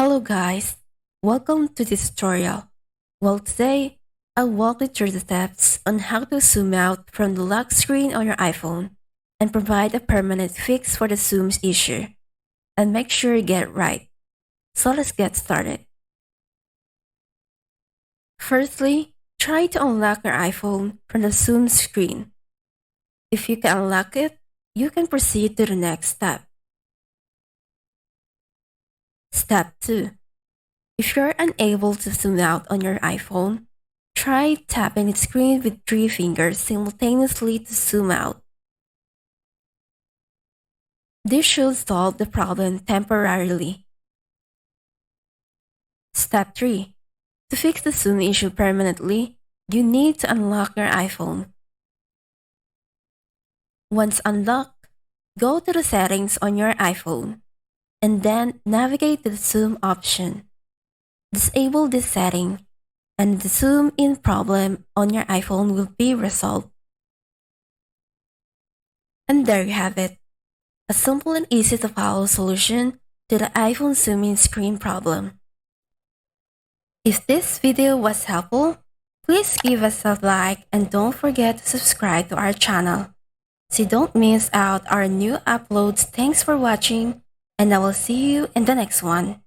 Hello guys, welcome to this tutorial. Today, I'll walk you through the steps on how to zoom out from the lock screen on your iPhone and provide a permanent fix for the zoom issue. And make sure you get it right. So let's get started. Firstly, try to unlock your iPhone from the zoom screen. If you can unlock it, you can proceed to the next step. Step 2. If you're unable to zoom out on your iPhone, try tapping the screen with 3 fingers simultaneously to zoom out. This should solve the problem temporarily. Step 3. To fix the zoom issue permanently, you need to unlock your iPhone. Once unlocked, go to the settings on your iPhone, and then navigate to the zoom option. Disable this setting, and the zoom in problem on your iPhone will be resolved. And there you have it, a simple and easy to follow solution to the iPhone zoom in screen problem. If this video was helpful, please give us a like and don't forget to subscribe to our channel so you don't miss out our new uploads. Thanks for watching, and I will see you in the next one.